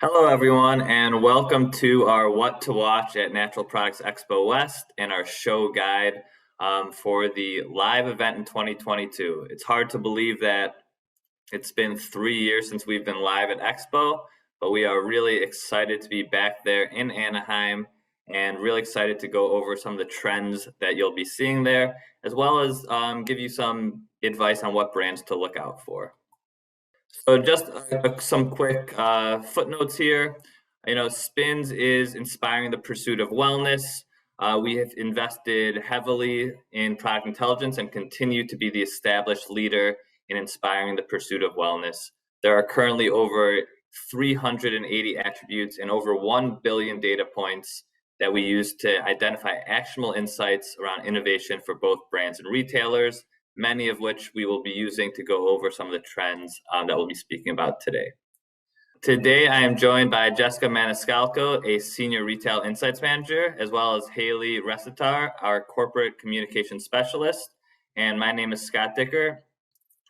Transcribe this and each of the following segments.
Hello, everyone, and welcome to our What to Watch at Natural Products Expo West and our show guide for the live event in 2022. It's hard to believe that it's been 3 years since we've been live at Expo, but we are really excited to be back there in Anaheim and really excited to go over some of the trends that you'll be seeing there, as well as give you some advice on what brands to look out for. So just some quick footnotes here. Spins is inspiring the pursuit of wellness. We have invested heavily in product intelligence and continue to be the established leader in inspiring the pursuit of wellness. There are currently over 380 attributes and over 1 billion data points that we use to identify actionable insights around innovation for both brands and retailers, many of which we will be using to go over some of the trends that we'll be speaking about today. Today, I am joined by Jessica Maniscalco, a Senior Retail Insights Manager, as well as Haleigh Resetar, our Corporate Communications Specialist. And my name is Scott Dicker.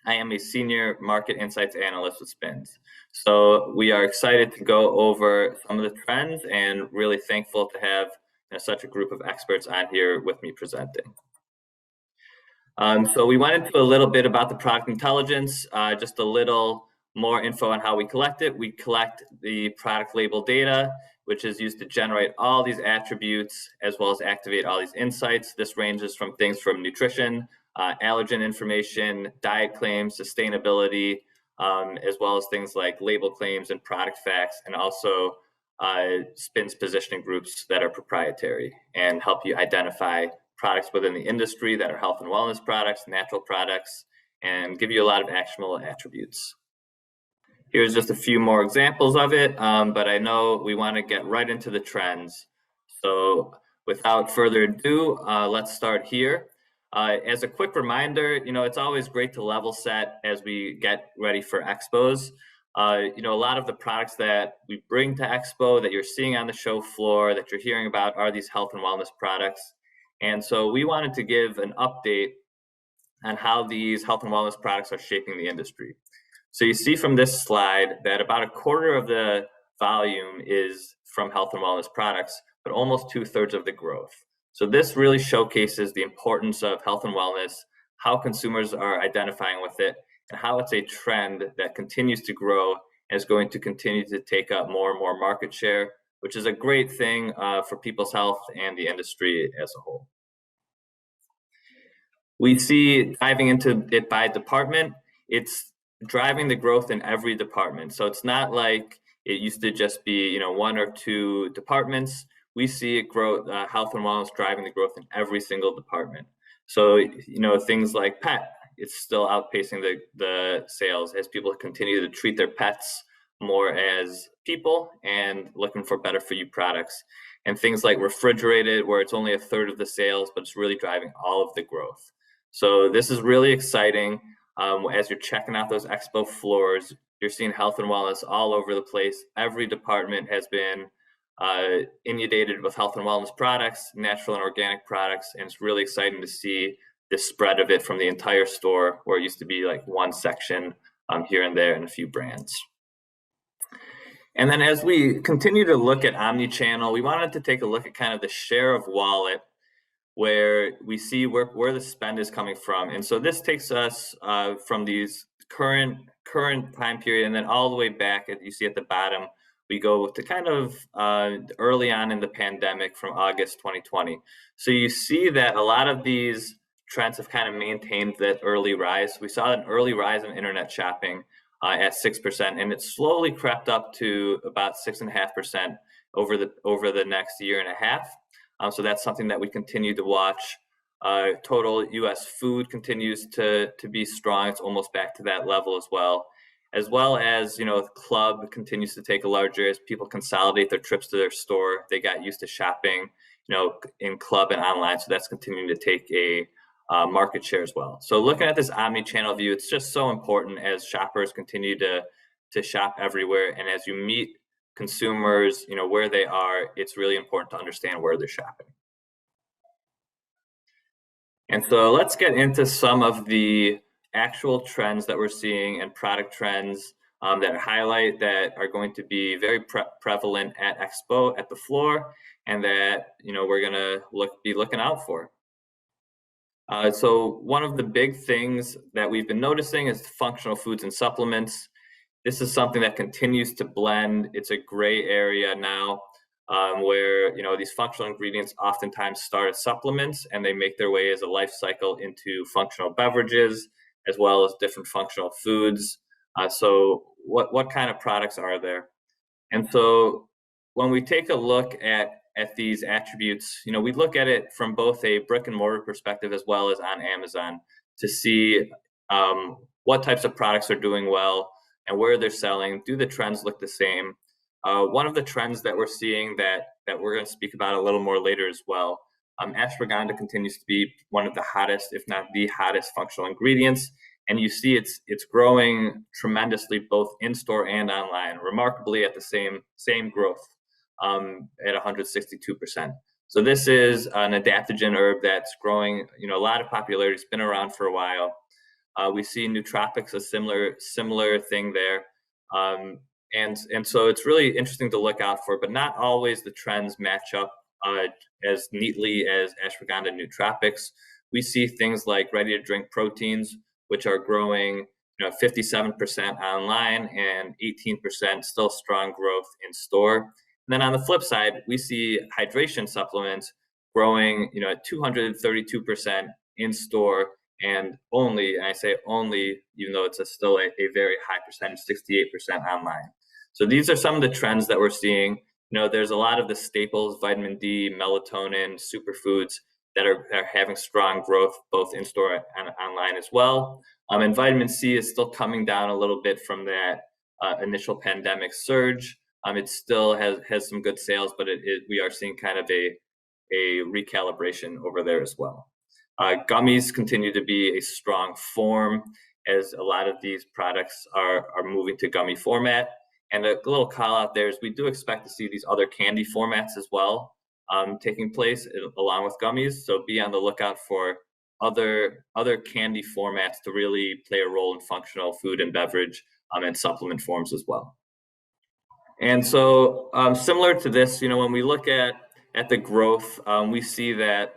I am a Senior Market Insights Analyst with Spins. So we are excited to go over some of the trends and really thankful to have such a group of experts on here with me presenting. So we went into a little bit about the product intelligence, just a little more info on how we collect it. We collect the product label data, which is used to generate all these attributes as well as activate all these insights. This ranges from things from nutrition, allergen information, diet claims, sustainability, as well as things like label claims and product facts, and also Spins positioning groups that are proprietary and help you identify products within the industry that are health and wellness products, natural products, and give you a lot of actionable attributes. Here's just a few more examples of it, but I know we want to get right into the trends. So without further ado, let's start here. As a quick reminder, it's always great to level set as we get ready for expos. A lot of the products that we bring to Expo that you're seeing on the show floor, that you're hearing about, are these health and wellness products. And so we wanted to give an update on how these health and wellness products are shaping the industry. So you see from this slide that about a quarter of the volume is from health and wellness products, but almost 2/3 of the growth. So this really showcases the importance of health and wellness, how consumers are identifying with it, and how it's a trend that continues to grow and is going to continue to take up more and more market share, which is a great thing for people's health and the industry as a whole. We see, diving into it by department, it's driving the growth in every department. So it's not like it used to just be, one or two departments. We see it grow, health and wellness driving the growth in every single department. So, things like pet, it's still outpacing the sales as people continue to treat their pets more as people and looking for better for you products. And things like refrigerated, where it's only 1/3 of the sales, but it's really driving all of the growth. So this is really exciting. As you're checking out those expo floors, you're seeing health and wellness all over the place. Every department has been inundated with health and wellness products, natural and organic products, and it's really exciting to see the spread of it from the entire store, where it used to be like one section here and there and a few brands. And then as we continue to look at omni-channel, we wanted to take a look at kind of the share of wallet where we see where the spend is coming from. And so this takes us from these current time period, and then all the way back, you see at the bottom, we go to kind of early on in the pandemic from August 2020. So you see that a lot of these trends have kind of maintained that early rise. We saw an early rise in internet shopping at 6%, and it slowly crept up to about 6.5% over the next year and a half. So that's something that we continue to watch. Total U.S. food continues to be strong. It's almost back to that level as well as club continues to take a larger as people consolidate their trips to their store. They got used to shopping, in club and online, so that's continuing to take a market share as well. So looking at this omni-channel view, it's just so important as shoppers continue to shop everywhere, and as you meet consumers, where they are, it's really important to understand where they're shopping. And so let's get into some of the actual trends that we're seeing and product trends that highlight that are going to be very prevalent at Expo at the floor, and that we're gonna be looking out for. So one of the big things that we've been noticing is functional foods and supplements. This is something that continues to blend. It's a gray area now, where these functional ingredients oftentimes start as supplements and they make their way as a life cycle into functional beverages as well as different functional foods. So what kind of products are there? And so when we take a look at these attributes, we look at it from both a brick and mortar perspective as well as on Amazon to see what types of products are doing well and where they're selling. Do the trends look the same? One of the trends that we're seeing that we're going to speak about a little more later as well. Ashwagandha continues to be one of the hottest, if not the hottest, functional ingredients, and you see it's growing tremendously both in store and online, remarkably at the same growth at 162%. So this is an adaptogen herb that's growing, a lot of popularity. It's been around for a while. We see nootropics, a similar thing there. And so it's really interesting to look out for, but not always the trends match up as neatly as ashwagandha nootropics. We see things like ready-to-drink proteins, which are growing 57% online and 18% still strong growth in store. And then on the flip side, we see hydration supplements growing at 232% in store and I say only, even though it's still a very high percentage, 68% online. So these are some of the trends that we're seeing. There's a lot of the staples, vitamin D, melatonin, superfoods that are having strong growth both in store and online as well. And vitamin C is still coming down a little bit from that initial pandemic surge. It still has some good sales, but we are seeing kind of a recalibration over there as well. Gummies continue to be a strong form as a lot of these products are moving to gummy format. And a little call out there is we do expect to see these other candy formats as well taking place along with gummies. So be on the lookout for other candy formats to really play a role in functional food and beverage and supplement forms as well. And so similar to this, when we look at the growth, we see that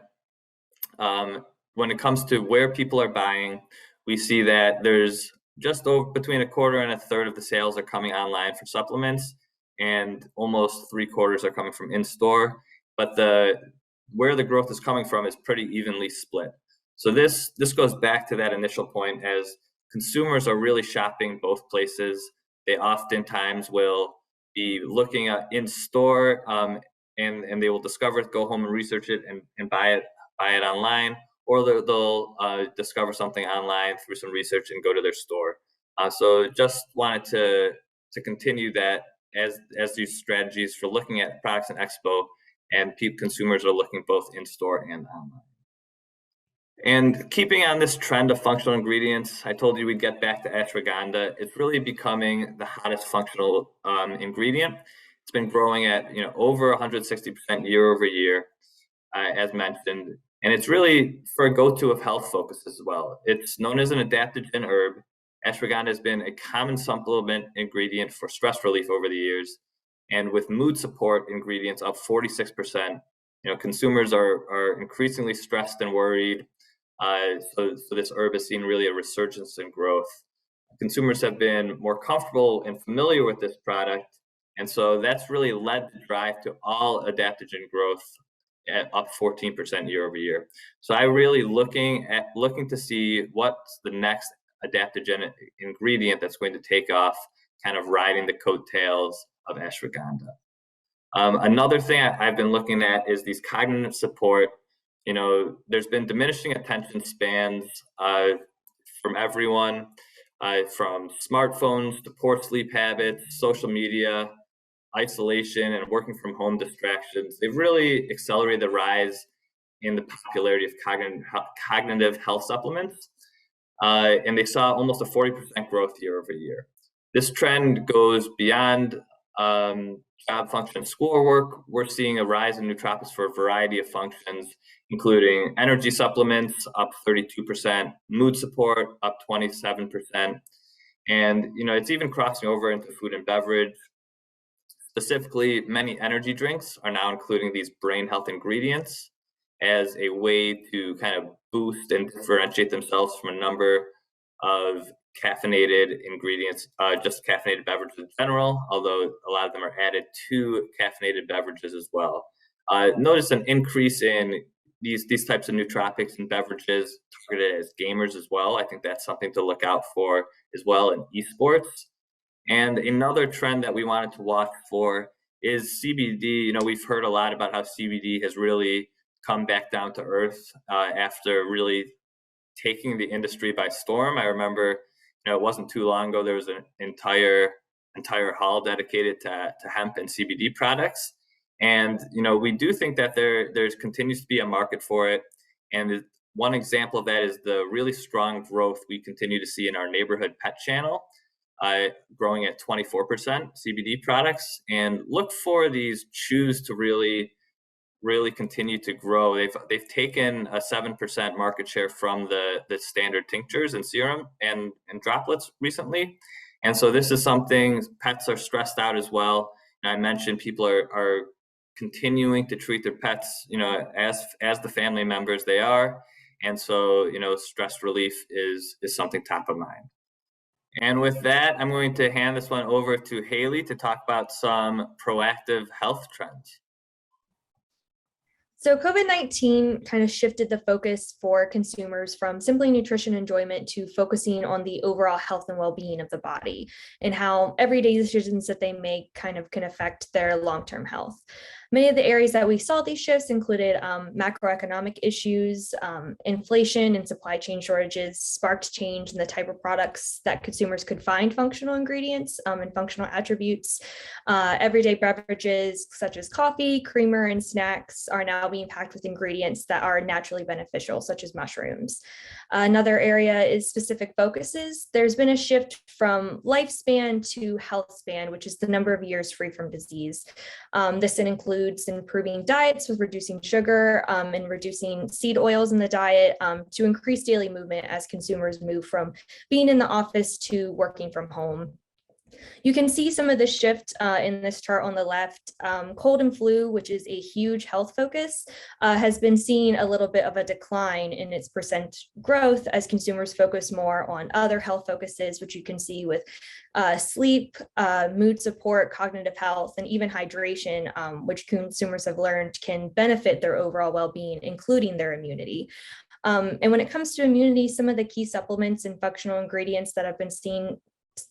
when it comes to where people are buying, we see that there's just over between a quarter and a third of the sales are coming online for supplements, and almost 3/4 are coming from in-store. But where the growth is coming from is pretty evenly split. So this goes back to that initial point, as consumers are really shopping both places. They oftentimes will be looking at in-store and they will discover it, go home and research it and buy it online, or they'll discover something online through some research and go to their store. So just wanted to continue that as these strategies for looking at products in Expo, and consumers are looking both in store and online. And keeping on this trend of functional ingredients, I told you we'd get back to ashwagandha. It's really becoming the hottest functional ingredient. It's been growing at over 160% year over year, as mentioned. And it's really for a go-to of health focus as well. It's known as an adaptogen herb. Ashwagandha has been a common supplement ingredient for stress relief over the years. And with mood support ingredients up 46%, consumers are increasingly stressed and worried. So this herb has seen really a resurgence in growth. Consumers have been more comfortable and familiar with this product. And so that's really led the drive to all adaptogen growth at up 14% year over year. So I really looking to see what's the next adaptogen ingredient that's going to take off, kind of riding the coattails of ashwagandha. Another thing I've been looking at is these cognitive support. There's been diminishing attention spans from everyone, from smartphones to poor sleep habits, social media, isolation, and working from home distractions. They've really accelerated the rise in the popularity of cognitive health supplements. And they saw almost a 40% growth year over year. This trend goes beyond job function and schoolwork. We're seeing a rise in nootropics for a variety of functions, including energy supplements up 32%, mood support up 27%. And, it's even crossing over into food and beverage. Specifically, many energy drinks are now including these brain health ingredients as a way to kind of boost and differentiate themselves from a number of caffeinated ingredients, just caffeinated beverages in general, although a lot of them are added to caffeinated beverages as well. Notice an increase in these types of nootropics and beverages targeted as gamers as well. I think that's something to look out for as well in esports. And another trend that we wanted to watch for is CBD. We've heard a lot about how CBD has really come back down to earth after really taking the industry by storm. I remember, it wasn't too long ago, there was an entire hall dedicated to hemp and CBD products. And, we do think that there's continues to be a market for it. And one example of that is the really strong growth we continue to see in our neighborhood pet channel, growing at 24% CBD products. And look for these chews to really continue to grow. They've taken a 7% market share from the standard tinctures and serum and droplets recently. And so this is something, pets are stressed out as well. And I mentioned people are continuing to treat their pets, as the family members they are. And so, stress relief is something top of mind. And with that, I'm going to hand this one over to Haleigh to talk about some proactive health trends. So COVID-19 kind of shifted the focus for consumers from simply nutrition enjoyment to focusing on the overall health and well-being of the body and how everyday decisions that they make kind of can affect their long-term health. Many of the areas that we saw these shifts included macroeconomic issues, inflation and supply chain shortages sparked change in the type of products that consumers could find functional ingredients and functional attributes. Everyday beverages such as coffee, creamer, and snacks are now being packed with ingredients that are naturally beneficial, such as mushrooms. Another area is specific focuses. There's been a shift from lifespan to health span, which is the number of years free from disease. This includes improving diets with reducing sugar and reducing seed oils in the diet to increase daily movement as consumers move from being in the office to working from home. You can see some of the shift in this chart on the left. Cold and flu, which is a huge health focus, has been seeing a little bit of a decline in its percent growth as consumers focus more on other health focuses, which you can see with sleep, mood support, cognitive health, and even hydration, which consumers have learned can benefit their overall well-being, including their immunity. And when it comes to immunity, some of the key supplements and functional ingredients that have been seen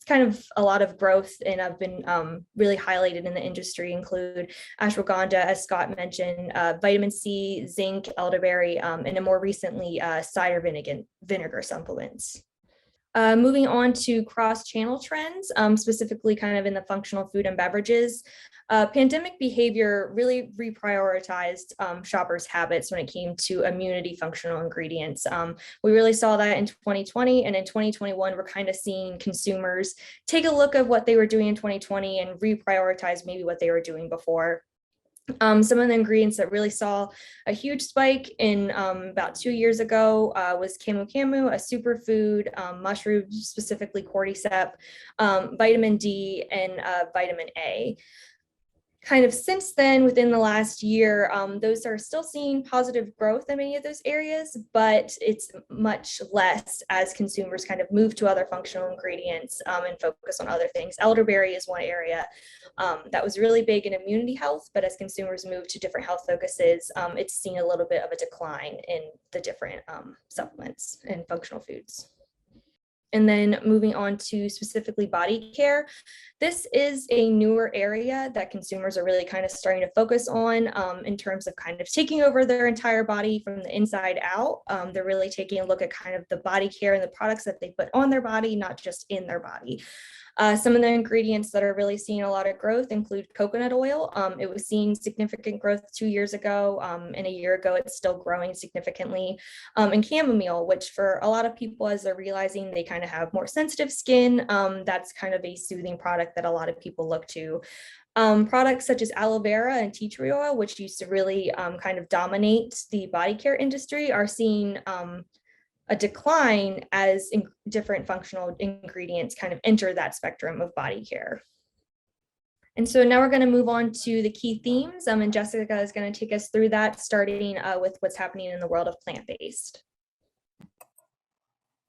kind of a lot of growth and have been really highlighted in the industry include ashwagandha, as Scott mentioned, vitamin C, zinc, elderberry, and more recently cider vinegar supplements. Moving on to cross-channel trends, specifically kind of in the functional food and beverages. Pandemic behavior really reprioritized shoppers' habits when it came to immunity functional ingredients. We really saw that in 2020, and in 2021, we're kind of seeing consumers take a look at what they were doing in 2020 and reprioritize maybe what they were doing before. Some of the ingredients that really saw a huge spike in about 2 years ago was camu camu, a superfood, mushrooms, specifically cordyceps, vitamin D, and vitamin A. Kind of since then, within the last year, those are still seeing positive growth in many of those areas, but it's much less as consumers kind of move to other functional ingredients and focus on other things. Elderberry is one area that was really big in immunity health, but as consumers move to different health focuses, it's seen a little bit of a decline in the different supplements and functional foods. And then moving on to specifically body care. This is a newer area that consumers are really kind of starting to focus on in terms of kind of taking over their entire body from the inside out. They're really taking a look at kind of the body care and the products that they put on their body, not just in their body. Some of the ingredients that are really seeing a lot of growth include coconut oil. It was seeing significant growth 2 years ago, and a year ago it's still growing significantly. And chamomile, which for a lot of people, as they're realizing they kind of have more sensitive skin, that's kind of a soothing product that a lot of people look to. Products such as aloe vera and tea tree oil, which used to really kind of dominate the body care industry, are seeing a decline as different functional ingredients kind of enter that spectrum of body care. And so now we're going to move on to the key themes, and Jessica is going to take us through that, starting with what's happening in the world of plant-based.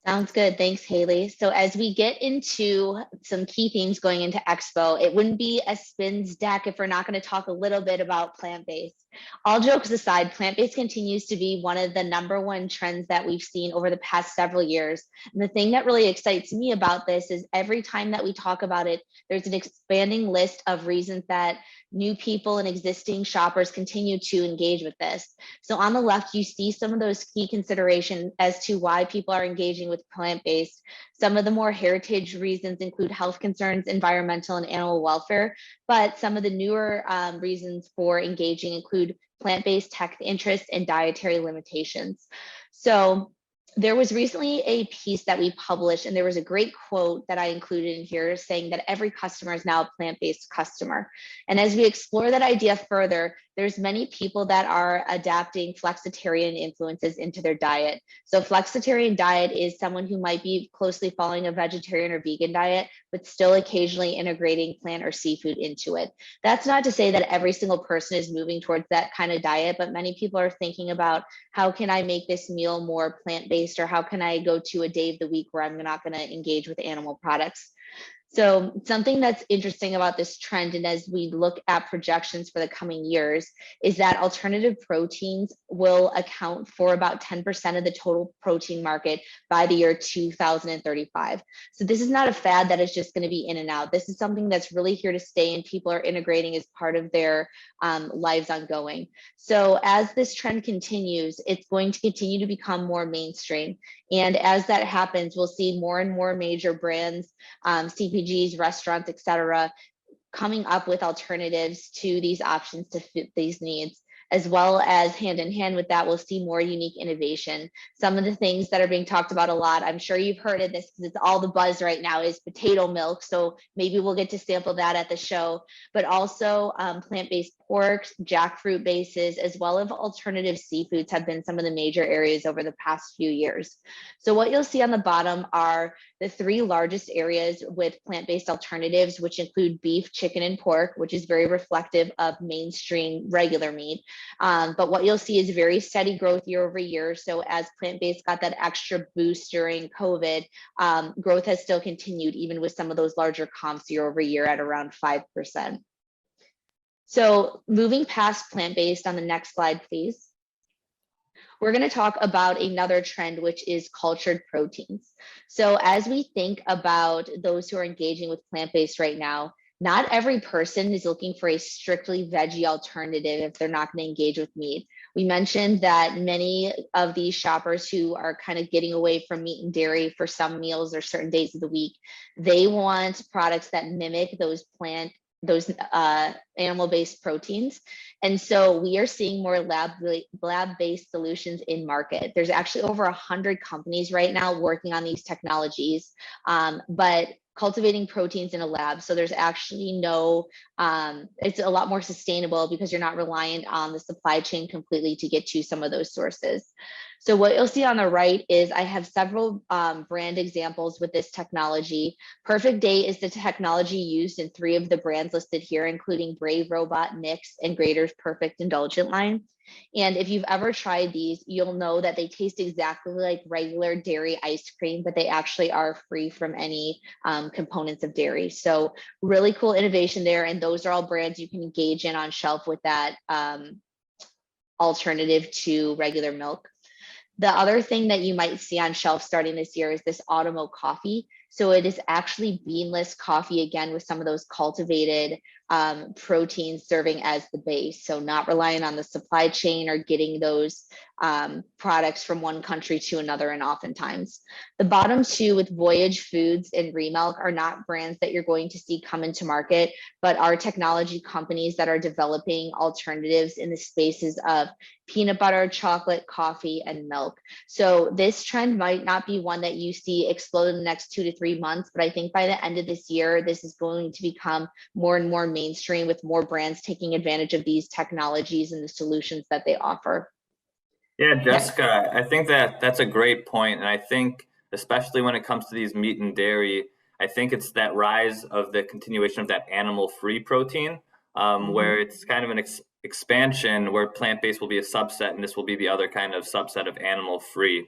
Sounds good. Thanks, Haleigh. So as we get into some key themes going into Expo, it wouldn't be a spins deck if we're not going to talk a little bit about plant-based. All jokes aside, plant-based continues to be one of the #1 trends that we've seen over the past several years. And the thing that really excites me about this is every time that we talk about it, there's an expanding list of reasons that new people and existing shoppers continue to engage with this. So on the left, you see some of those key considerations as to why people are engaging with plant-based. Some of the more heritage reasons include health concerns, environmental and animal welfare, but some of the newer reasons for engaging include plant-based tech interests and dietary limitations. So there was recently a piece that we published, and there was a great quote that I included in here saying that every customer is now a plant-based customer. And as we explore that idea further, there's many people that are adapting flexitarian influences into their diet. So flexitarian diet is someone who might be closely following a vegetarian or vegan diet, but still occasionally integrating plant or seafood into it. That's not to say that every single person is moving towards that kind of diet, but many people are thinking about how can I make this meal more plant-based, or how can I go to a day of the week where I'm not going to engage with animal products. So something that's interesting about this trend, and as we look at projections for the coming years, is that alternative proteins will account for about 10% of the total protein market by the year 2035. So this is not a fad that is just going to be in and out. This is something that's really here to stay, and people are integrating as part of their lives ongoing. So as this trend continues, it's going to continue to become more mainstream. And as that happens, we'll see more and more major brands, CPGs, restaurants, et cetera, coming up with alternatives to these options to fit these needs. As well as hand in hand with that, we'll see more unique innovation. Some of the things that are being talked about a lot, I'm sure you've heard of this because it's all the buzz right now, is potato milk. So maybe we'll get to sample that at the show, but also plant-based pork, jackfruit bases, as well as alternative seafoods have been some of the major areas over the past few years. So what you'll see on the bottom are the 3 largest areas with plant-based alternatives, which include beef, chicken, and pork, which is very reflective of mainstream regular meat. But what you'll see is very steady growth year over year. So as plant-based got that extra boost during COVID, growth has still continued, even with some of those larger comps year over year at around 5%. So moving past plant-based on the next slide, please. We're going to talk about another trend, which is cultured proteins. So as we think about those who are engaging with plant-based right now, not every person is looking for a strictly veggie alternative if they're not going to engage with meat. We mentioned that many of these shoppers who are kind of getting away from meat and dairy for some meals or certain days of the week, they want products that mimic those animal-based proteins. And so we are seeing more lab-based solutions in market. There's actually over 100 companies right now working on these technologies, but cultivating proteins in a lab. So there's actually no, it's a lot more sustainable because you're not reliant on the supply chain completely to get to some of those sources. So what you'll see on the right is I have several brand examples with this technology. Perfect Day is the technology used in 3 of the brands listed here, including Brave Robot, Nix, and Grader's Perfect Indulgent line. And if you've ever tried these, you'll know that they taste exactly like regular dairy ice cream, but they actually are free from any components of dairy. So really cool innovation there. And those are all brands you can engage in on shelf with that alternative to regular milk. The other thing that you might see on shelf starting this year is this Automo coffee. So it is actually beanless coffee, again, with some of those cultivated proteins serving as the base. So not relying on the supply chain or getting those products from one country to another, and oftentimes. The bottom 2 with Voyage Foods and Remilk are not brands that you're going to see come into market, but are technology companies that are developing alternatives in the spaces of peanut butter, chocolate, coffee, and milk. So this trend might not be one that you see explode in the next 2 to 3 months, but I think by the end of this year, this is going to become more and more mainstream, with more brands taking advantage of these technologies and the solutions that they offer. Yeah, Jessica, I think that that's a great point, and I think especially when it comes to these meat and dairy, I think it's that rise of the continuation of that animal-free protein, where Mhm. it's kind of an expansion where plant-based will be a subset, and this will be the other kind of subset of animal-free.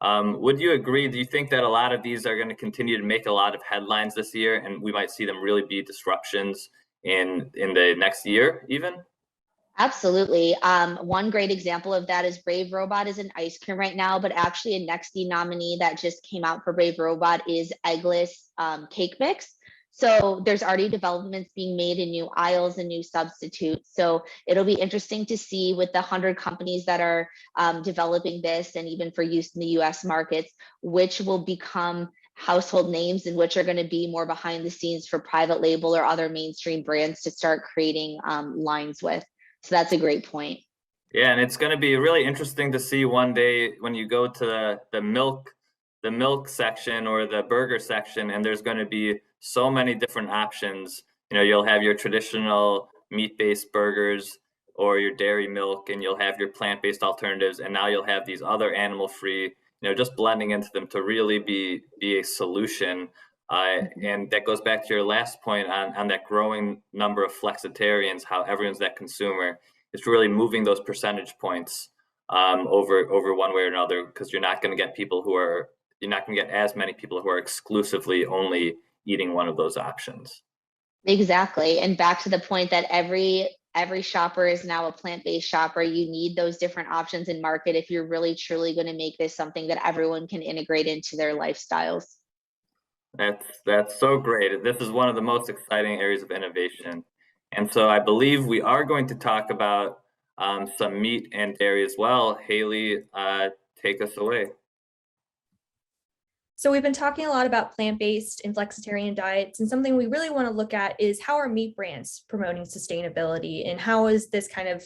Would you agree? Do you think that a lot of these are going to continue to make a lot of headlines this year, and we might see them really be disruptions in the next year, even? Absolutely. One great example of that is Brave Robot is an ice cream right now, but actually a next D nominee that just came out for Brave Robot is eggless cake mix. So there's already developments being made in new aisles and new substitutes. So it'll be interesting to see with the 100 companies that are developing this and even for use in the US markets, which will become household names and which are going to be more behind the scenes for private label or other mainstream brands to start creating lines with. So that's a great point. Yeah, and it's going to be really interesting to see one day when you go to the milk section or the burger section, and there's going to be so many different options. You know, you'll have your traditional meat-based burgers or your dairy milk, and you'll have your plant-based alternatives, and now you'll have these other animal-free, you know, just blending into them to really be a solution. Mhm. And that goes back to your last point on that growing number of flexitarians, how everyone's that consumer. It's really moving those percentage points over one way or another, because you're not going to get you're not going to get as many people who are exclusively only eating one of those options. Exactly. And back to the point that every shopper is now a plant-based shopper. You need those different options in market if you're really truly going to make this something that everyone can integrate into their lifestyles. That's so great. This is one of the most exciting areas of innovation. And so I believe we are going to talk about some meat and dairy as well. Haleigh, take us away. So we've been talking a lot about plant-based and flexitarian diets, and something we really want to look at is how are meat brands promoting sustainability, and how is this kind of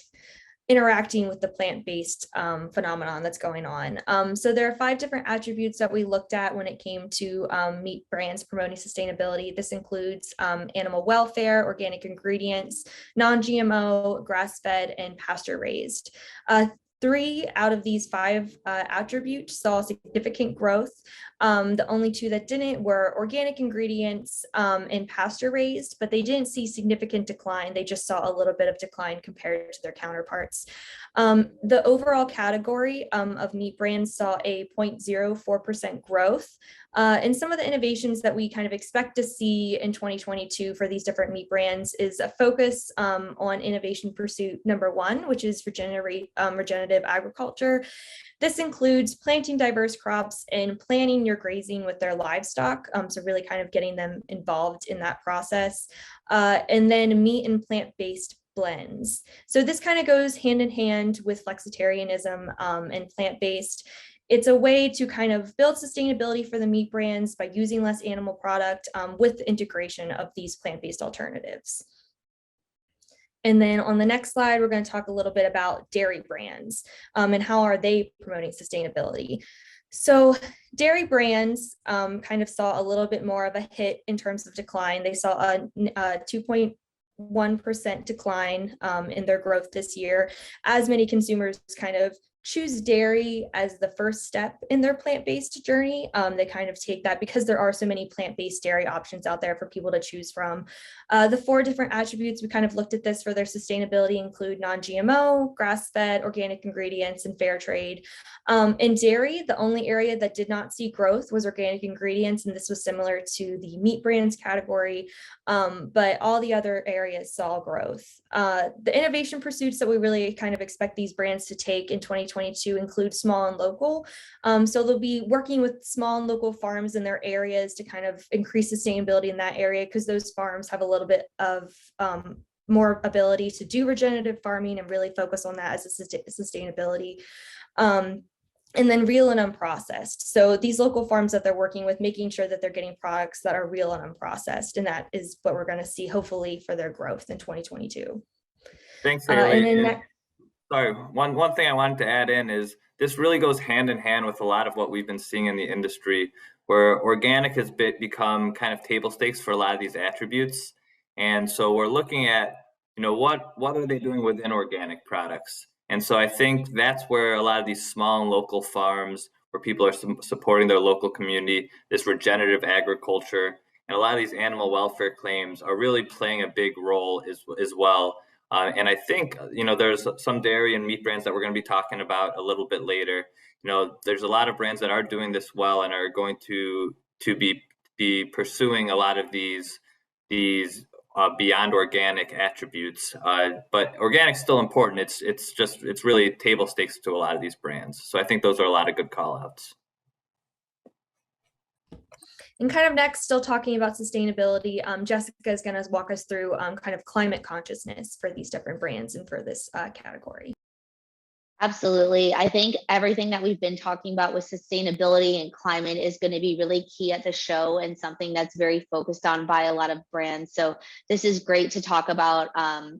interacting with the plant-based phenomenon that's going on. So there are 5 different attributes that we looked at when it came to meat brands promoting sustainability. This includes animal welfare, organic ingredients, non-GMO, grass-fed, and pasture-raised. 3 out of these 5 attributes saw significant growth. The only 2 that didn't were organic ingredients and pasture raised, but they didn't see significant decline. They just saw a little bit of decline compared to their counterparts. The overall category of meat brands saw a 0.04% growth. And some of the innovations that we kind of expect to see in 2022 for these different meat brands is a focus on innovation pursuit number 1, which is regenerative agriculture. This includes planting diverse crops and planning your grazing with their livestock. So really kind of getting them involved in that process. And then meat and plant-based blends. So this kind of goes hand in hand with flexitarianism and plant-based. It's a way to kind of build sustainability for the meat brands by using less animal product with the integration of these plant-based alternatives. And then on the next slide, we're going to talk a little bit about dairy brands and how are they promoting sustainability. So dairy brands kind of saw a little bit more of a hit in terms of decline. They saw a 2.1% decline in their growth this year, as many consumers kind of choose dairy as the first step in their plant-based journey. They kind of take that because there are so many plant-based dairy options out there for people to choose from. The 4 different attributes, we kind of looked at this for their sustainability, include non-GMO, grass-fed, organic ingredients, and fair trade. In dairy, the only area that did not see growth was organic ingredients, and this was similar to the meat brands category, but all the other areas saw growth. The innovation pursuits that we really kind of expect these brands to take in 2022 include small and local. So they'll be working with small and local farms in their areas to kind of increase sustainability in that area, because those farms have a little bit of more ability to do regenerative farming and really focus on that as a sustainability. And then real and unprocessed. So these local farms that they're working with, making sure that they're getting products that are real and unprocessed. And that is what we're going to see, hopefully, for their growth in 2022. Thanks, And then Haleigh. Sorry, one thing I wanted to add in is this really goes hand in hand with a lot of what we've been seeing in the industry, where organic has become kind of table stakes for a lot of these attributes. And so we're looking at, you know, what are they doing within organic products? And so I think that's where a lot of these small and local farms, where people are supporting their local community, this regenerative agriculture, and a lot of these animal welfare claims are really playing a big role as well. And I think, there's some dairy and meat brands that we're going to be talking about a little bit later. There's a lot of brands that are doing this well and are going to be pursuing a lot of these beyond organic attributes. But organic's still important. It's really table stakes to a lot of these brands. So I think those are a lot of good call outs. And kind of next, still talking about sustainability, Jessica is going to walk us through kind of climate consciousness for these different brands and for this category. Absolutely. I think everything that we've been talking about with sustainability and climate is going to be really key at the show and something that's very focused on by a lot of brands. So this is great to talk about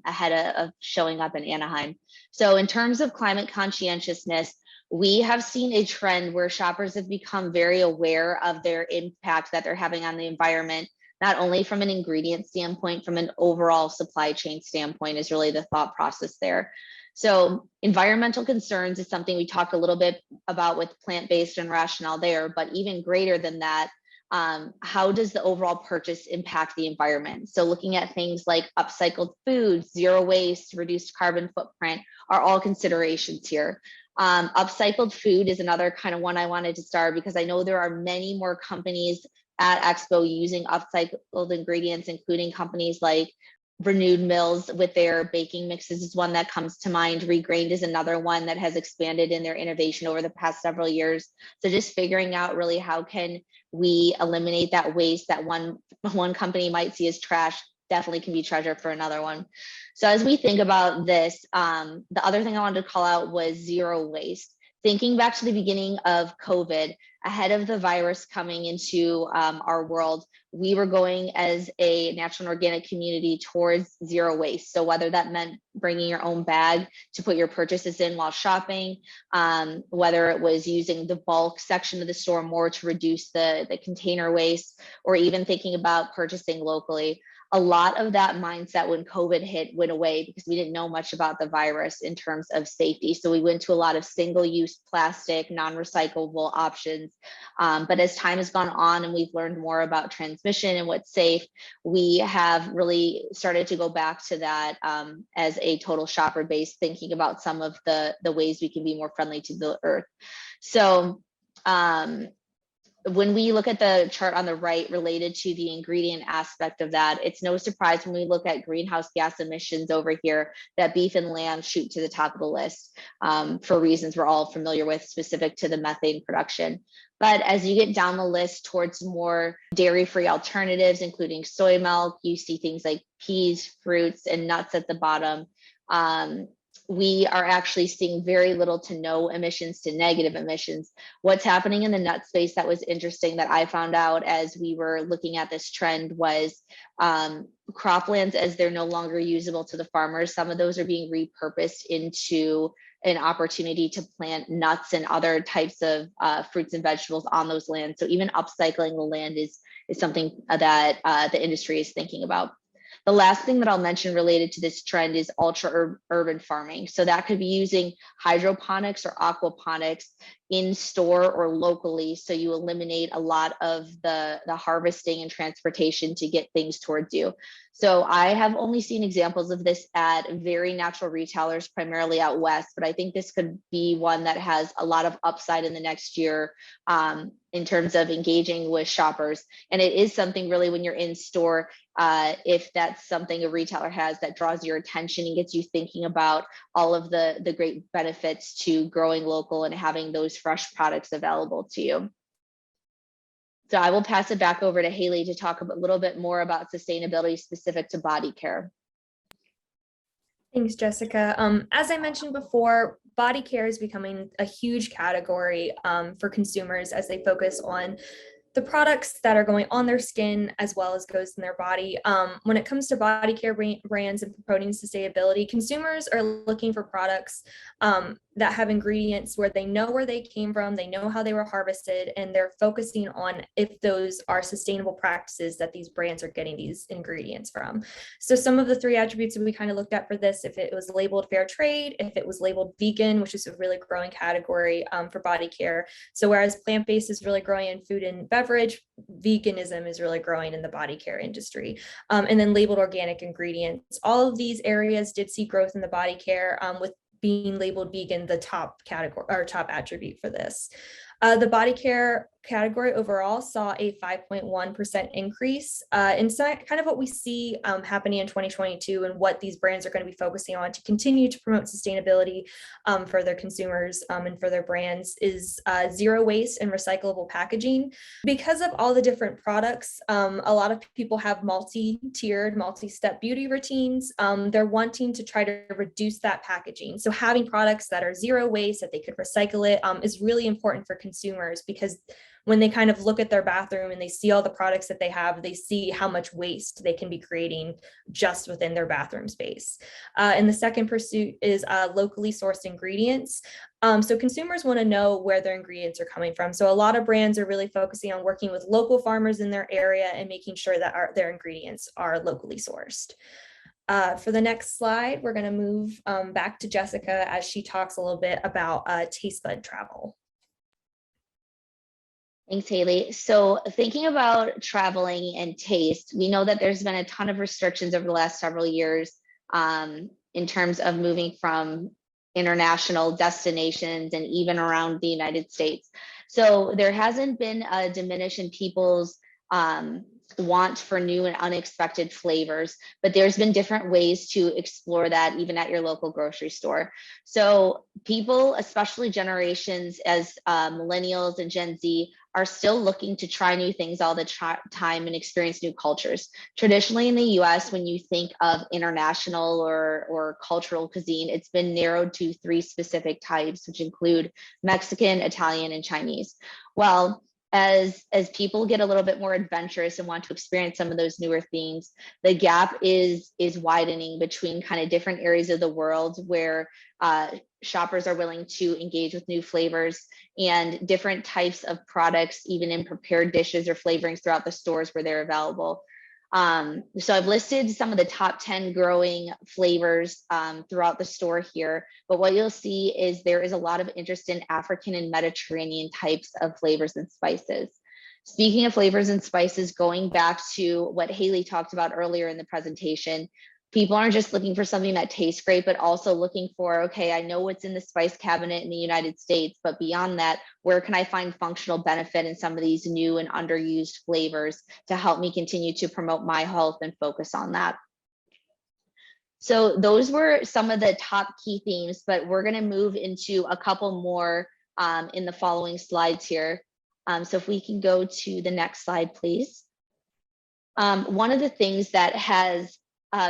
ahead of showing up in Anaheim. So in terms of climate conscientiousness, we have seen a trend where shoppers have become very aware of their impact that they're having on the environment, not only from an ingredient standpoint, from an overall supply chain standpoint is really the thought process there. So environmental concerns is something we talked a little bit about with plant-based and rationale there, but even greater than that, how does the overall purchase impact the environment? So looking at things like upcycled foods, zero waste, reduced carbon footprint are all considerations here. Upcycled food is another kind of one I wanted to start because I know there are many more companies at Expo using upcycled ingredients, including companies like Renewed Mills with their baking mixes is one that comes to mind. Regrained is another one that has expanded in their innovation over the past several years. So just figuring out really how can we eliminate that waste that one company might see as trash definitely can be treasure for another one. So as we think about this, the other thing I wanted to call out was zero waste. Thinking back to the beginning of COVID, ahead of the virus coming into our world, we were going as a natural and organic community towards zero waste. So whether that meant bringing your own bag to put your purchases in while shopping, whether it was using the bulk section of the store more to reduce the container waste, or even thinking about purchasing locally. A lot of that mindset when COVID hit went away because we didn't know much about the virus in terms of safety. So we went to a lot of single-use plastic, non-recyclable options. But as time has gone on and we've learned more about transmission and what's safe, we have really started to go back to that as a total shopper base, thinking about some of the ways we can be more friendly to the earth. So when we look at the chart on the right related to the ingredient aspect of that, it's no surprise when we look at greenhouse gas emissions over here that beef and lamb shoot to the top of the list for reasons we're all familiar with specific to the methane production. But as you get down the list towards more dairy-free alternatives, including soy milk, you see things like peas, fruits, and nuts at the bottom. We are actually seeing very little to no emissions to negative emissions. What's happening in the nut space that was interesting that I found out as we were looking at this trend was croplands, as they're no longer usable to the farmers, some of those are being repurposed into an opportunity to plant nuts and other types of fruits and vegetables on those lands. So even upcycling the land is something that the industry is thinking about. The last thing that I'll mention related to this trend is ultra urban farming. So that could be using hydroponics or aquaponics in store or locally. So you eliminate a lot of the harvesting and transportation to get things towards you. So I have only seen examples of this at very natural retailers, primarily out west, but I think this could be one that has a lot of upside in the next year in terms of engaging with shoppers. And it is something really when you're in store, if that's something a retailer has that draws your attention and gets you thinking about all of the great benefits to growing local and having those fresh products available to you. So I will pass it back over to Haleigh to talk a little bit more about sustainability specific to body care. Thanks, Jessica. As I mentioned before, body care is becoming a huge category for consumers as they focus on the products that are going on their skin as well as goes in their body. When it comes to body care brands and promoting sustainability, consumers are looking for products that have ingredients where they know where they came from, they know how they were harvested, and they're focusing on if those are sustainable practices that these brands are getting these ingredients from. So some of the three attributes that we kind of looked at for this, if it was labeled fair trade, if it was labeled vegan, which is a really growing category for body care. So whereas plant-based is really growing in food and beverage, veganism is really growing in the body care industry. And then labeled organic ingredients. All of these areas did see growth in the body care, with being labeled vegan the top category or top attribute for this. The body care category overall saw a 5.1% increase. And so kind of what we see happening in 2022 and what these brands are going to be focusing on to continue to promote sustainability for their consumers and for their brands is zero waste and recyclable packaging. Because of all the different products, a lot of people have multi-tiered, multi-step beauty routines. They're wanting to try to reduce that packaging. So having products that are zero waste, that they could recycle it, is really important for consumers, because when they kind of look at their bathroom and they see all the products that they have, they see how much waste they can be creating just within their bathroom space. And the second pursuit is locally sourced ingredients. So consumers want to know where their ingredients are coming from. So a lot of brands are really focusing on working with local farmers in their area and making sure that their ingredients are locally sourced. For the next slide, we're going to move back to Jessica as she talks a little bit about taste bud travel. Thanks, Haleigh. So thinking about traveling and taste, we know that there's been a ton of restrictions over the last several years in terms of moving from international destinations and even around the United States. So there hasn't been a diminish in people's want for new and unexpected flavors, but there's been different ways to explore that even at your local grocery store. So people, especially generations as millennials and Gen Z, are still looking to try new things all the time and experience new cultures. Traditionally in the US, when you think of international or cultural cuisine, it's been narrowed to three specific types, which include Mexican, Italian, and Chinese. Well, as people get a little bit more adventurous and want to experience some of those newer things, the gap is widening between kind of different areas of the world where shoppers are willing to engage with new flavors and different types of products, even in prepared dishes or flavorings throughout the stores where they're available. So I've listed some of the top 10 growing flavors throughout the store here, but what you'll see is there is a lot of interest in African and Mediterranean types of flavors and spices. Speaking of flavors and spices, going back to what Haleigh talked about earlier in the presentation, people aren't just looking for something that tastes great, but also looking for, okay, I know what's in the spice cabinet in the United States, but beyond that, where can I find functional benefit in some of these new and underused flavors to help me continue to promote my health and focus on that? So those were some of the top key themes, but we're going to move into a couple more in the following slides here. So if we can go to the next slide, please. One of the things that has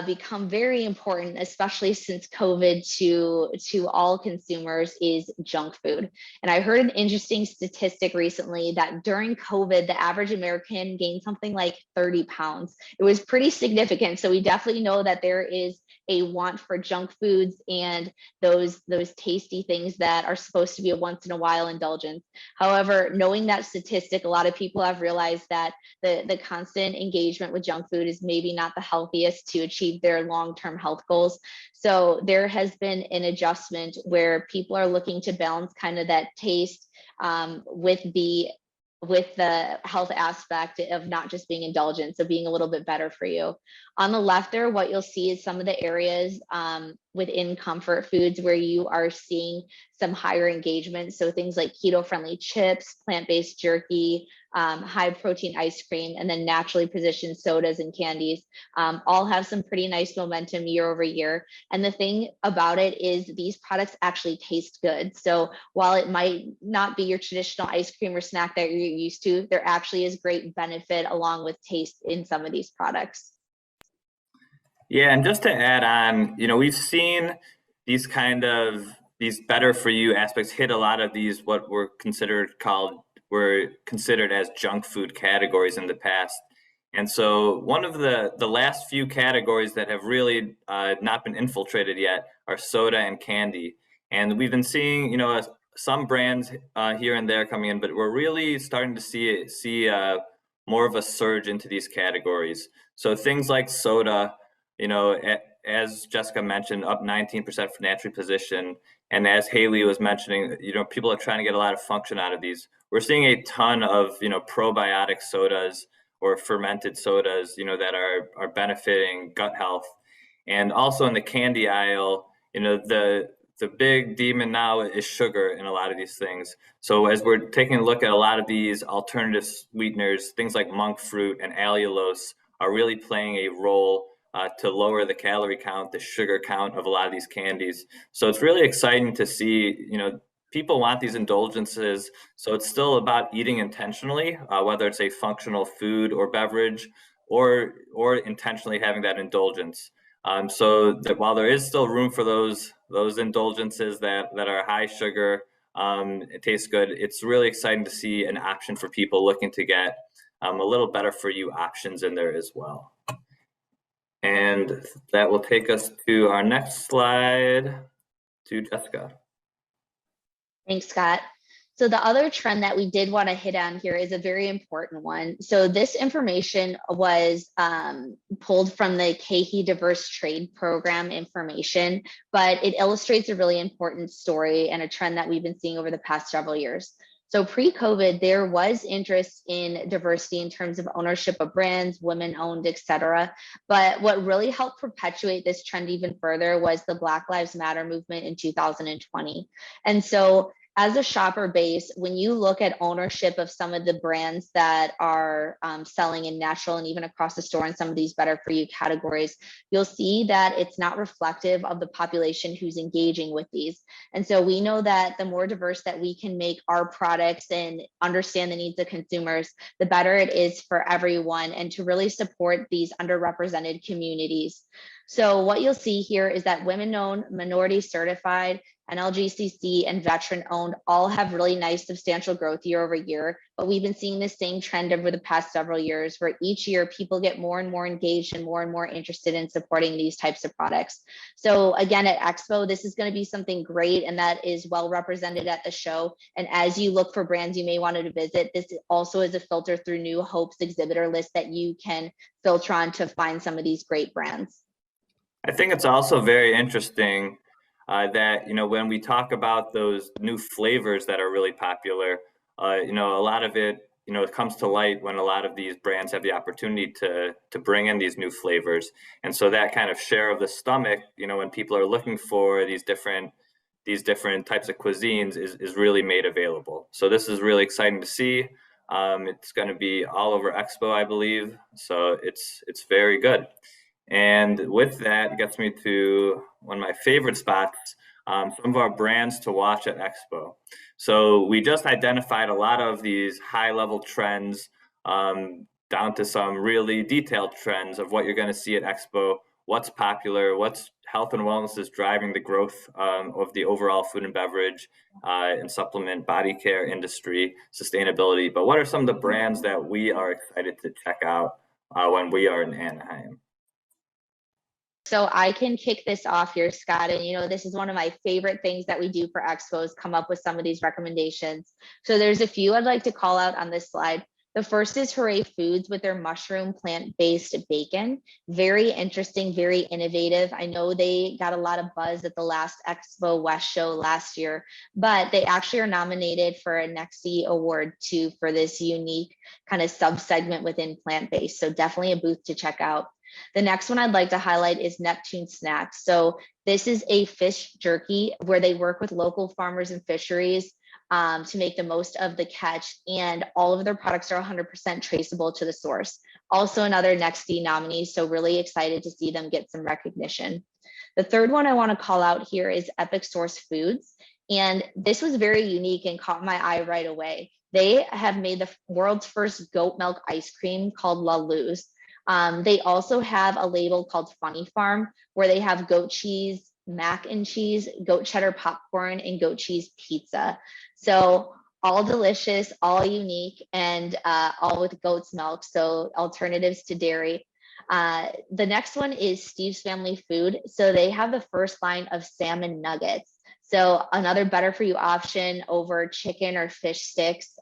become very important, especially since COVID, to all consumers is junk food. And I heard an interesting statistic recently that during COVID, the average American gained something like 30 pounds. It was pretty significant. So we definitely know that there is a want for junk foods and those tasty things that are supposed to be a once in a while indulgence. However, knowing that statistic, a lot of people have realized that the constant engagement with junk food is maybe not the healthiest to achieve their long-term health goals. So there has been an adjustment where people are looking to balance kind of that taste with the health aspect of not just being indulgent, so being a little bit better for you. On the left there, what you'll see is some of the areas within comfort foods where you are seeing some higher engagement. So things like keto-friendly chips, plant-based jerky, high protein ice cream, and then naturally positioned sodas and candies all have some pretty nice momentum year over year. And the thing about it is these products actually taste good. So while it might not be your traditional ice cream or snack that you're used to, there actually is great benefit along with taste in some of these products. Yeah, and just to add on, we've seen these better for you aspects hit a lot of these what were considered called were considered as junk food categories in the past. And so one of the last few categories that have really not been infiltrated yet are soda and candy. And we've been seeing, some brands here and there coming in, but we're really starting to see more of a surge into these categories. So things like soda, as Jessica mentioned, up 19% for naturally positioned. And as Haleigh was mentioning, people are trying to get a lot of function out of these. We're seeing a ton of, probiotic sodas or fermented sodas, that are benefiting gut health. And also in the candy aisle, the big demon now is sugar in a lot of these things. So as we're taking a look at a lot of these alternative sweeteners, things like monk fruit and allulose are really playing a role to lower the calorie count, the sugar count of a lot of these candies. So it's really exciting to see, people want these indulgences. So it's still about eating intentionally, whether it's a functional food or beverage, or intentionally having that indulgence. So that while there is still room for those indulgences that are high sugar, it tastes good. It's really exciting to see an option for people looking to get a little better for you options in there as well. And that will take us to our next slide, to Jessica. Thanks, Scott. So the other trend that we did want to hit on here is a very important one. So this information was pulled from the KeHE Diverse Trade Program information, but it illustrates a really important story and a trend that we've been seeing over the past several years. So pre-COVID, there was interest in diversity in terms of ownership of brands, women-owned, et cetera. But what really helped perpetuate this trend even further was the Black Lives Matter movement in 2020. And so as a shopper base, when you look at ownership of some of the brands that are selling in natural and even across the store in some of these better for you categories, you'll see that it's not reflective of the population who's engaging with these. And so we know that the more diverse that we can make our products and understand the needs of consumers, the better it is for everyone and to really support these underrepresented communities. So what you'll see here is that women-owned, minority certified, NLGCC and veteran-owned all have really nice substantial growth year over year, but we've been seeing the same trend over the past several years where each year people get more and more engaged and more interested in supporting these types of products. So again, at Expo, this is going to be something great and that is well represented at the show. And as you look for brands you may want to visit, this also is a filter through New Hope's exhibitor list that you can filter on to find some of these great brands. I think it's also very interesting that, when we talk about those new flavors that are really popular, a lot of it, it comes to light when a lot of these brands have the opportunity to bring in these new flavors. And so that kind of share of the stomach, when people are looking for these different types of cuisines is really made available. So this is really exciting to see. It's going to be all over Expo, I believe. So it's very good. And with that, it gets me to one of my favorite spots, some of our brands to watch at Expo. So we just identified a lot of these high-level trends down to some really detailed trends of what you're going to see at Expo, what's popular, what's health and wellness is driving the growth of the overall food and beverage and supplement body care industry, sustainability. But what are some of the brands that we are excited to check out when we are in Anaheim? So I can kick this off here, Scott. And this is one of my favorite things that we do for Expo is come up with some of these recommendations. So there's a few I'd like to call out on this slide. The first is Haleigh Foods with their mushroom plant-based bacon. Very interesting, very innovative. I know they got a lot of buzz at the last Expo West show last year, but they actually are nominated for a Nexi Award too for this unique kind of sub-segment within plant-based. So definitely a booth to check out. The next one I'd like to highlight is Neptune Snacks. So this is a fish jerky where they work with local farmers and fisheries to make the most of the catch, and all of their products are 100% traceable to the source. Also another Nexi nominee, so really excited to see them get some recognition. The third one I want to call out here is Epic Source Foods, and this was very unique and caught my eye right away. They have made the world's first goat milk ice cream called La Luz. They also have a label called Funny Farm where they have goat cheese, mac and cheese, goat cheddar popcorn, and goat cheese pizza. So all delicious, all unique, and all with goat's milk, so alternatives to dairy. The next one is Steve's Family Food. So they have the first line of salmon nuggets. So another better for you option over chicken or fish sticks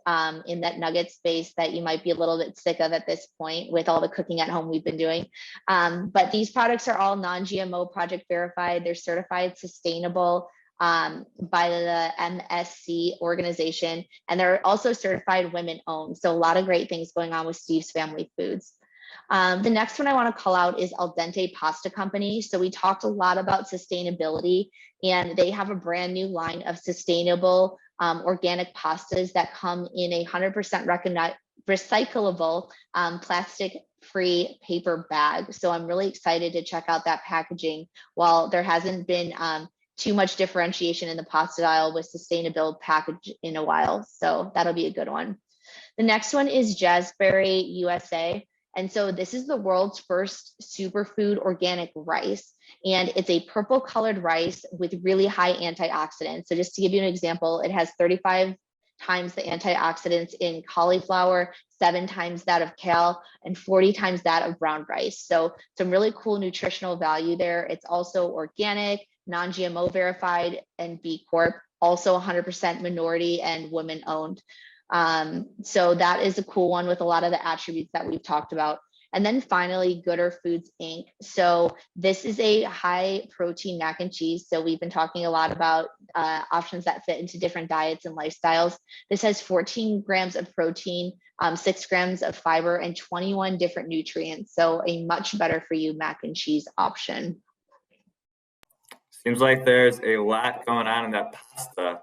in that nugget space that you might be a little bit sick of at this point with all the cooking at home we've been doing. But these products are all non-GMO project verified. They're certified sustainable by the MSC organization, and they're also certified women owned. So a lot of great things going on with Steve's Family Foods. The next one I want to call out is Al Dente Pasta Company. So we talked a lot about sustainability, and they have a brand new line of sustainable organic pastas that come in a 100% recyclable plastic-free paper bag. So I'm really excited to check out that packaging. While there hasn't been too much differentiation in the pasta aisle with sustainable package in a while, so that'll be a good one. The next one is Jazzberry USA. And so this is the world's first superfood organic rice. And it's a purple colored rice with really high antioxidants. So just to give you an example, it has 35 times the antioxidants in cauliflower, 7 times that of kale, and 40 times that of brown rice. So some really cool nutritional value there. It's also organic, non-GMO verified, and B Corp, also 100% minority and women owned. So that is a cool one with a lot of the attributes that we've talked about. And then finally, Gooder Foods Inc. So this is a high protein mac and cheese. So we've been talking a lot about options that fit into different diets and lifestyles. This has 14 grams of protein, 6 grams of fiber, and 21 different nutrients. So a much better for you mac and cheese option. Seems like there's a lot going on in that pasta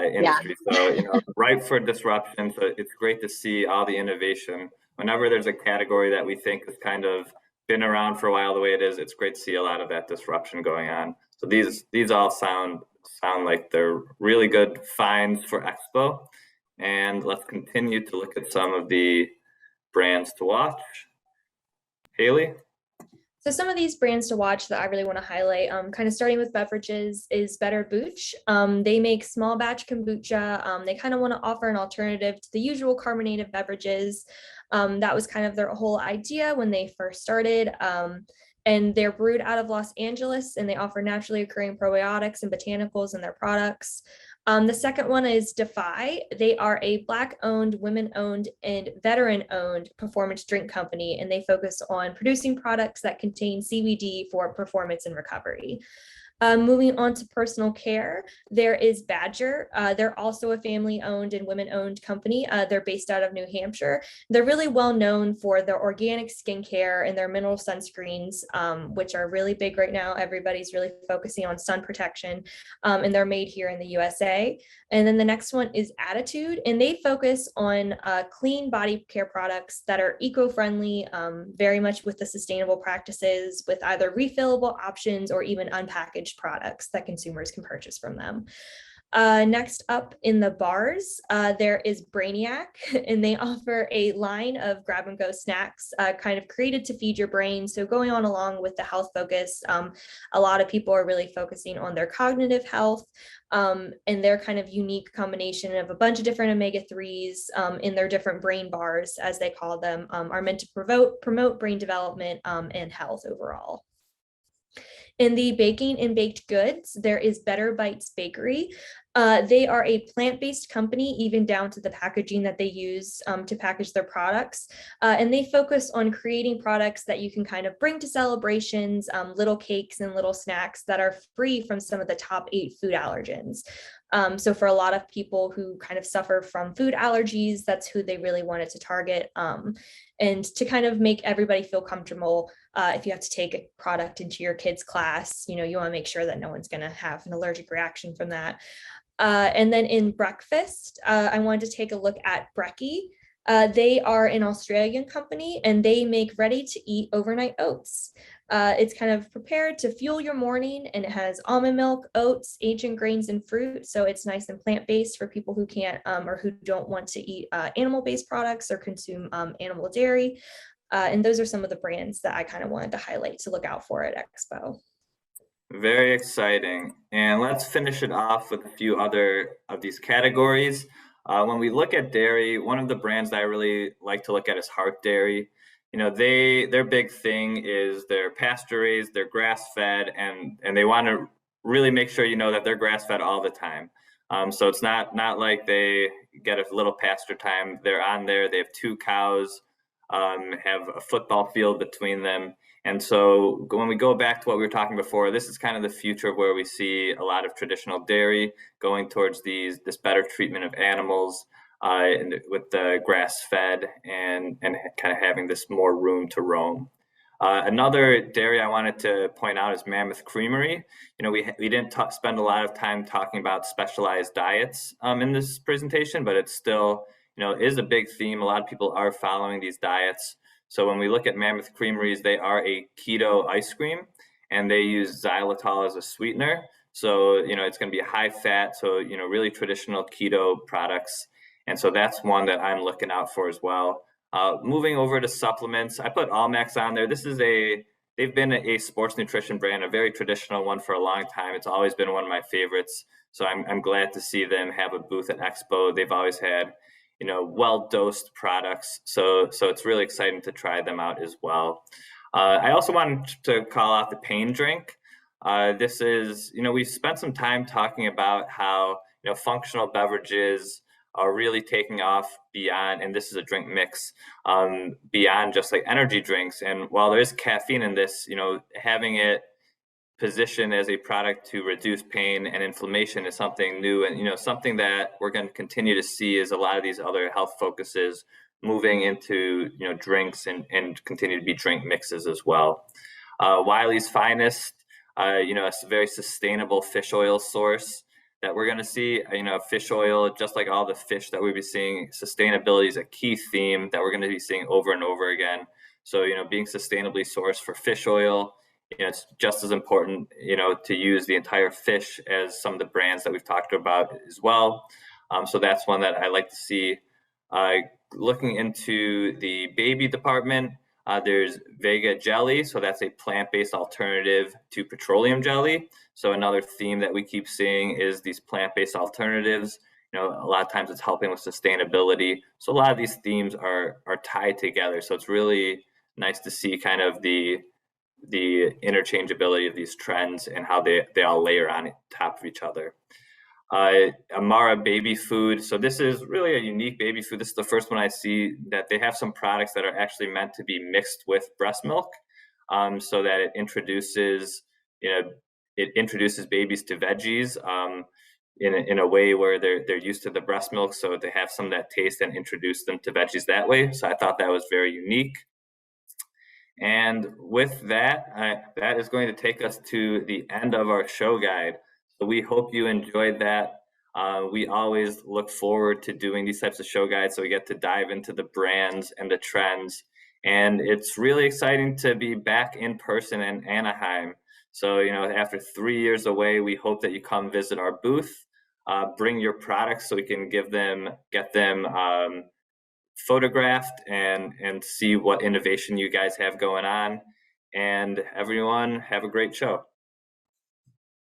industry. Yeah. So, you know, ripe for disruption. So it's great to see all the innovation. Whenever there's a category that we think has kind of been around for a while the way it is, it's great to see a lot of that disruption going on. So these all sound like they're really good finds for Expo. And let's continue to look at some of the brands to watch. Haleigh? So some of these brands to watch that I really want to highlight, kind of starting with beverages, is Better Booch. They make small batch kombucha. They kind of want to offer an alternative to the usual carbonated beverages. That was kind of their whole idea when they first started. And they're brewed out of Los Angeles, and they offer naturally occurring probiotics and botanicals in their products. The second one is Defy. They are a Black-owned, women-owned, and veteran-owned performance drink company, and they focus on producing products that contain CBD for performance and recovery. Moving on to personal care, there is Badger. They're also a family-owned and women-owned company. They're based out of New Hampshire. They're really well known for their organic skincare and their mineral sunscreens, which are really big right now. Everybody's really focusing on sun protection, and they're made here in the USA. And then the next one is Attitude, and they focus on clean body care products that are eco-friendly, very much with the sustainable practices, with either refillable options or even unpackaged products that consumers can purchase from them. Next up in the bars, there is Brainiac, and they offer a line of grab and go snacks kind of created to feed your brain. So going on along with the health focus, a lot of people are really focusing on their cognitive health, and their kind of unique combination of a bunch of different omega-3s in their different brain bars, as they call them, are meant to promote brain development and health overall. In the baking and baked goods, there is Better Bites Bakery. They are a plant-based company, even down to the packaging that they use to package their products. And they focus on creating products that you can kind of bring to celebrations, little cakes and little snacks that are free from some of the top 8 food allergens. So for a lot of people who kind of suffer from food allergies, that's who they really wanted to target. And to kind of make everybody feel comfortable, if you have to take a product into your kid's class, you know, you want to make sure that no one's going to have an allergic reaction from that. And then in breakfast, I wanted to take a look at Brekkie. They are an Australian company, and they make ready-to-eat overnight oats. It's kind of prepared to fuel your morning, and it has almond milk, oats, ancient grains, and fruit. So it's nice and plant-based for people who can't or who don't want to eat animal-based products or consume animal dairy. And those are some of the brands that I kind of wanted to highlight to look out for at Expo. Very exciting. And let's finish it off with a few other of these categories. When we look at dairy, one of the brands that I really like to look at is Heart Dairy. You know, their big thing is they're pasture raised, they're grass fed, and they want to really make sure you know that they're grass fed all the time. So it's not like they get a little pasture time. They're on there. They have 2 cows, have a football field between them. And so when we go back to what we were talking before, this is kind of the future of where we see a lot of traditional dairy going towards this better treatment of animals, and with the grass fed and kind of having this more room to roam. Another dairy I wanted to point out is Mammoth Creamery. You know, we didn't spend a lot of time talking about specialized diets in this presentation, but it's still, you know, is a big theme. A lot of people are following these diets. So when we look at Mammoth Creameries, they are a keto ice cream, and they use xylitol as a sweetener. So, you know, it's going to be high fat. So, you know, really traditional keto products. And so that's one that I'm looking out for as well. Moving over to supplements, I put Allmax on there. They've been a sports nutrition brand, a very traditional one for a long time. It's always been one of my favorites. So I'm glad to see them have a booth at Expo. They've always had, you know, well-dosed products. So it's really exciting to try them out as well. I also wanted to call out the pain drink. This is, you know, we've spent some time talking about how, you know, functional beverages are really taking off beyond, and this is a drink mix, beyond just like energy drinks. And while there is caffeine in this, you know, having it positioned as a product to reduce pain and inflammation is something new, and, you know, something that we're going to continue to see is a lot of these other health focuses moving into, you know, drinks and continue to be drink mixes as well. Wiley's Finest, you know, a very sustainable fish oil source that we're going to see. You know, fish oil, just like all the fish that we'll be seeing, sustainability is a key theme that we're going to be seeing over and over again. So, you know, being sustainably sourced for fish oil, you know, it's just as important, you know, to use the entire fish as some of the brands that we've talked about as well. So that's one that I like to see. Looking into the baby department, there's Vega Jelly. So that's a plant-based alternative to petroleum jelly. So another theme that we keep seeing is these plant-based alternatives. You know, a lot of times it's helping with sustainability. So a lot of these themes are tied together. So it's really nice to see kind of the interchangeability of these trends and how they all layer on top of each other. Amara baby food. So this is really a unique baby food. This is the first one I see that they have some products that are actually meant to be mixed with breast milk, so that it introduces, you know, it introduces babies to veggies in a way where they're used to the breast milk, so they have some of that taste and introduce them to veggies that way. So I thought that was very unique. And with that, that is going to take us to the end of our show guide. So we hope you enjoyed that. We always look forward to doing these types of show guides so we get to dive into the brands and the trends. And it's really exciting to be back in person in Anaheim. So, you know, after 3 years away, we hope that you come visit our booth, bring your products so we can get them photographed and see what innovation you guys have going on. And everyone, have a great show.